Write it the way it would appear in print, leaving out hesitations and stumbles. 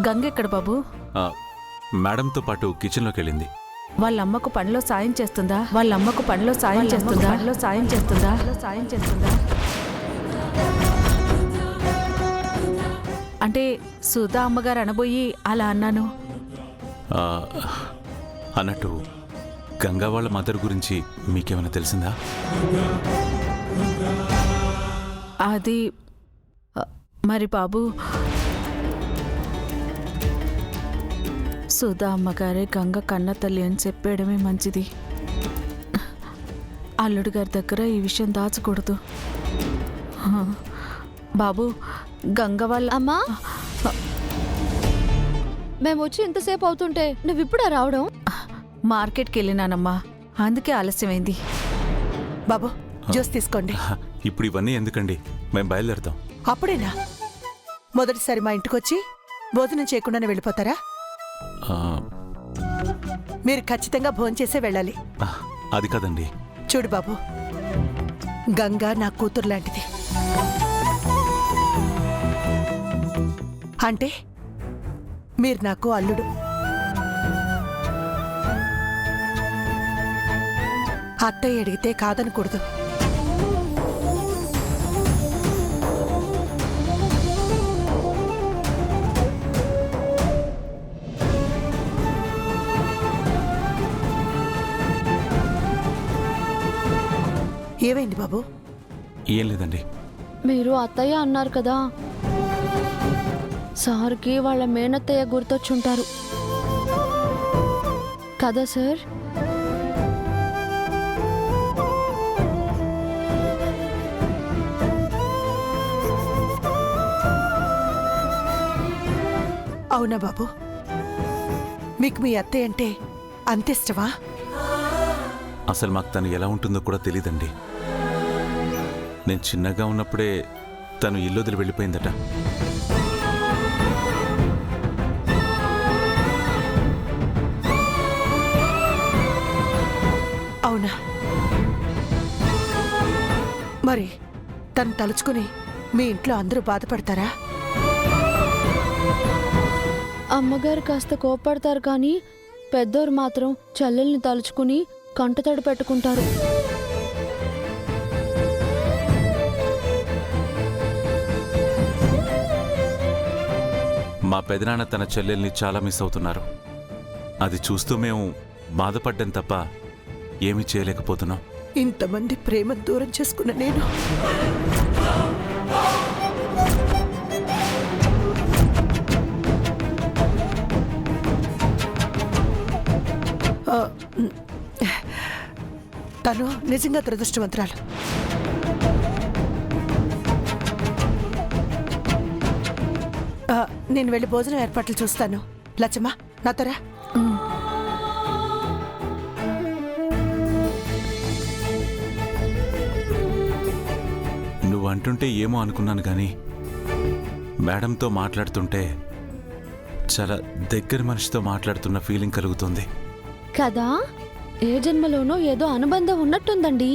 గంగ ఎక్కడ బాబు? మేడంతో పాటు కిచెన్లోకి వెళ్ళింది. వాళ్ళమ్మకు పనిలో సాయం చేస్తుందా? వాళ్ళమ్మకు పనిలో సాయం చేస్తుందా? సాయం చేస్తుందా? అంటే సుధా అమ్మగారు అనబోయి అలా అన్నాను. అన్నట్టు గంగా వాళ్ళ మదర్ గురించి మీకేమైనా తెలిసిందా? అది మరి బాబు, సుధా అమ్మగారే గంగ కన్న తల్లి అని చెప్పేయడమే మంచిది. అల్లుడు గారి దగ్గర ఈ విషయం దాచకూడదు. బాబు, గంగ వాళ్ళ అమ్మా, మేము వచ్చి ఇంతసేపు అవుతుంటే నువ్వు ఇప్పుడే రావడం? మార్కెట్కి వెళ్ళినానమ్మా, అందుకే ఆలస్యమైంది. బాబు, జ్యూస్ తీసుకోండి. ఇప్పుడు ఇవన్నీ ఎందుకండి, మేము బయలుదేరుతాం. అప్పుడేనా? మొదటిసారి మా ఇంటికొచ్చి భోజనం చేయకుండానే వెళ్ళిపోతారా? మీరు ఖచ్చితంగా భోంచేసే వెళ్ళాలి. అది కాదండి. చూడు బాబు, గంగా నా కూతురు లాంటిది. అంటే మీరు నాకు అల్లుడు. అత్తయ్య అడిగితే కాదనకూడదు. ఏమైంది బాబు? ఏం లేదండి. మీరు అత్తయ్య అన్నారు కదా, సార్కి వాళ్ళ మేనత్తయ్య గుర్తొచ్చుంటారు కదా సార్? అవునా బాబు? మీకు మీ అత్తయ్య అంటే అంత ఇష్టమా? అసలు మాకు తను ఎలా ఉంటుందో కూడా తెలీదండి. నేను చిన్నగా ఉన్నప్పుడే తను ఇల్లు వదిలి వెళ్ళిపోయిందట. అవునా? మరి తను తలుచుకుని మీ ఇంట్లో అందరూ బాధపడతారా? అమ్మగారు కాస్త కోపడతారు కానీ పెద్దోరు మాత్రం చెల్లెల్ని తలుచుకుని కంటతడి పెట్టుకుంటారు. మా పెదనాన్న తన చెల్లెల్ని చాలా మిస్ అవుతున్నారు. అది చూస్తూ మేము బాధపడ్డం తప్ప ఏమీ చేయలేకపోతున్నాం. ఇంతమంది ప్రేమను దూరం చేసుకున్న నేను తను నిజంగా దురదృష్టవంతురాలు. నేను వెళ్ళి భోజనం ఏర్పాట్లు చూస్తాను. లచ్చమ్మ, నాతోరా. నువ్వు అంటుంటే ఏమో అనుకున్నాను కానీ మేడంతో మాట్లాడుతుంటే చాలా దగ్గర మనిషితో మాట్లాడుతున్న ఫీలింగ్ కలుగుతుంది కదా? ఏ జన్మలోనో ఏదో అనుబంధం ఉన్నట్టుందండి.